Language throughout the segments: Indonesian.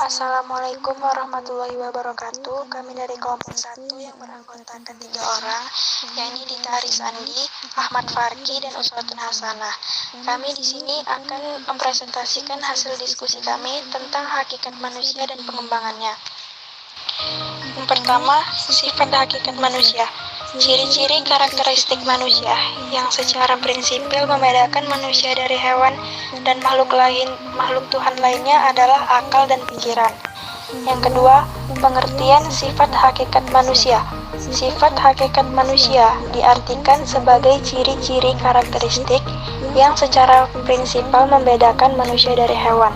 Assalamualaikum warahmatullahi wabarakatuh. Kami dari kelompok 1 yang beranggotakan 3 orang, yakni Dita Arisandi, Ahmad Farki, dan Uswatun Hasanah. Kami di sini akan mempresentasikan hasil diskusi kami tentang hakikat manusia dan pengembangannya. Yang pertama, sifat hakikat manusia. Ciri-ciri karakteristik manusia yang secara prinsipil membedakan manusia dari hewan dan makhluk Tuhan lainnya adalah akal dan pikiran. Yang kedua, pengertian sifat hakikat manusia. Sifat hakikat manusia diartikan sebagai ciri-ciri karakteristik yang secara prinsipal membedakan manusia dari hewan.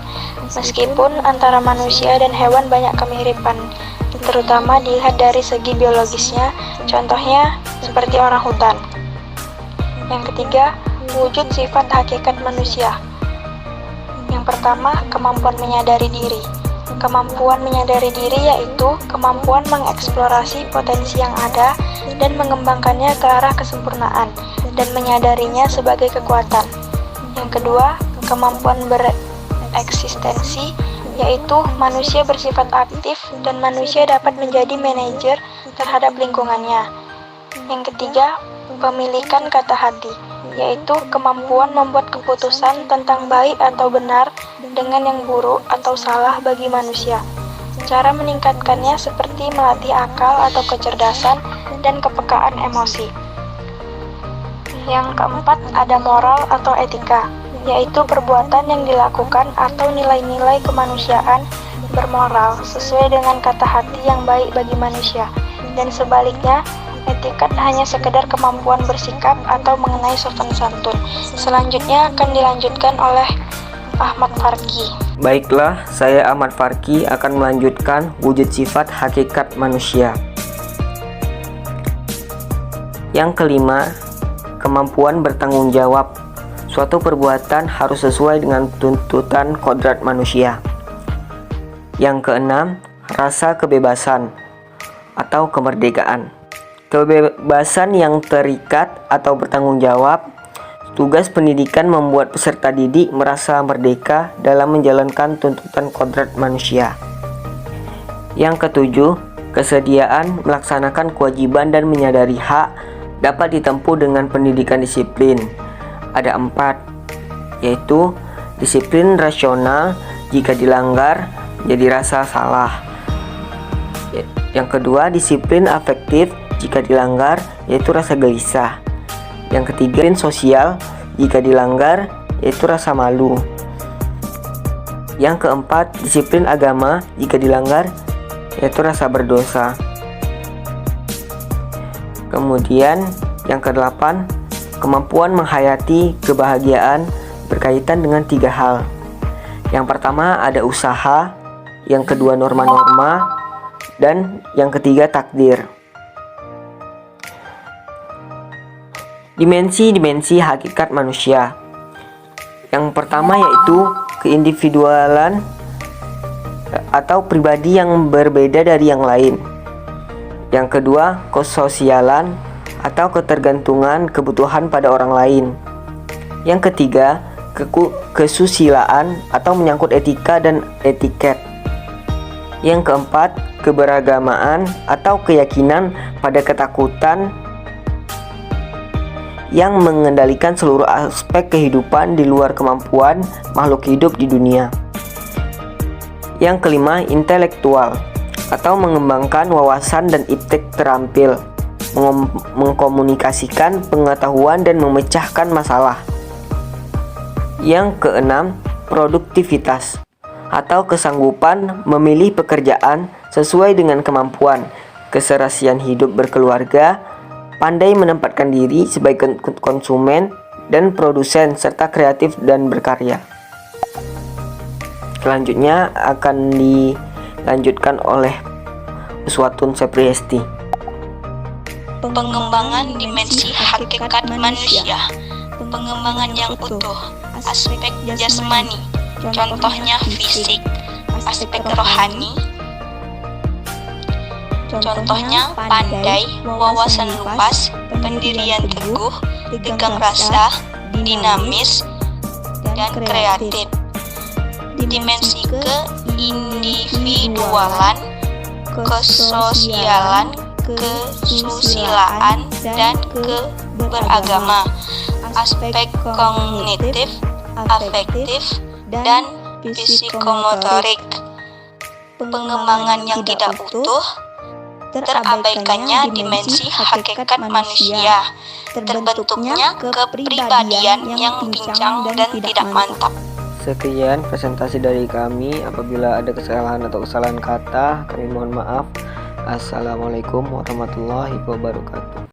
Meskipun antara manusia dan hewan banyak kemiripan, terutama dilihat dari segi biologisnya, contohnya seperti orang hutan. Yang ketiga, wujud sifat hakikat manusia. Yang pertama, kemampuan menyadari diri. Kemampuan menyadari diri yaitu kemampuan mengeksplorasi potensi yang ada dan mengembangkannya ke arah kesempurnaan dan menyadarinya sebagai kekuatan. Yang kedua, kemampuan bereksistensi yaitu manusia bersifat aktif dan manusia dapat menjadi manajer terhadap lingkungannya. Yang ketiga, pemilikan kata hati, yaitu kemampuan membuat keputusan tentang baik atau benar dengan yang buruk atau salah bagi manusia. Cara meningkatkannya seperti melatih akal atau kecerdasan dan kepekaan emosi. Yang keempat, ada moral atau etika, yaitu perbuatan yang dilakukan atau nilai-nilai kemanusiaan bermoral sesuai dengan kata hati yang baik bagi manusia. Dan sebaliknya, etikat hanya sekedar kemampuan bersikap atau mengenai sopan santun. Selanjutnya akan dilanjutkan oleh Ahmad Farki. Baiklah, saya Ahmad Farki akan melanjutkan wujud sifat hakikat manusia. Yang kelima, kemampuan bertanggung jawab. Suatu perbuatan harus sesuai dengan tuntutan kodrat manusia. Yang keenam, rasa kebebasan atau kemerdekaan. Kebebasan yang terikat atau bertanggung jawab. Tugas pendidikan membuat peserta didik merasa merdeka dalam menjalankan tuntutan kodrat manusia. Yang ketujuh, kesediaan melaksanakan kewajiban dan menyadari hak dapat ditempuh dengan pendidikan disiplin. Ada 4, yaitu disiplin rasional jika dilanggar jadi rasa salah. Yang kedua, disiplin afektif jika dilanggar yaitu rasa gelisah. Yang ketiga, disiplin sosial jika dilanggar yaitu rasa malu. Yang keempat, disiplin agama jika dilanggar yaitu rasa berdosa. Kemudian yang kedelapan, kemampuan menghayati kebahagiaan berkaitan dengan 3 hal. Yang pertama ada usaha, yang kedua norma-norma, dan yang ketiga takdir. Dimensi-dimensi hakikat manusia. Yang pertama yaitu keindividualan atau pribadi yang berbeda dari yang lain. Yang kedua, kesosialan atau ketergantungan kebutuhan pada orang lain. Yang ketiga, kesusilaan atau menyangkut etika dan etiket. Yang keempat, keberagamaan atau keyakinan pada ketakutan yang mengendalikan seluruh aspek kehidupan di luar kemampuan makhluk hidup di dunia. Yang kelima, intelektual atau mengembangkan wawasan dan iptek terampil, mengkomunikasikan pengetahuan dan memecahkan masalah. Yang keenam, produktivitas atau kesanggupan memilih pekerjaan sesuai dengan kemampuan, keserasian hidup berkeluarga, pandai menempatkan diri sebagai konsumen dan produsen, serta kreatif dan berkarya. Selanjutnya akan dilanjutkan oleh Uswatun Sepriesti. Pengembangan dimensi hakikat manusia. Pengembangan yang utuh. Aspek jasmani, contohnya fisik. Aspek rohani, contohnya pandai, wawasan luas, pendirian teguh, tegang rasa, dinamis, dan kreatif. dimensi keindividualan, kesosialan, kesusilaan, dan keberagama, aspek kognitif, afektif, dan psikomotorik. Pengembangan yang tidak utuh, terabaikannya dimensi hakikat manusia, terbentuknya kepribadian yang pincang dan tidak mantap. Sekian presentasi dari kami. Apabila ada kesalahan atau kesalahan kata, kami mohon maaf. Assalamualaikum warahmatullahi wabarakatuh.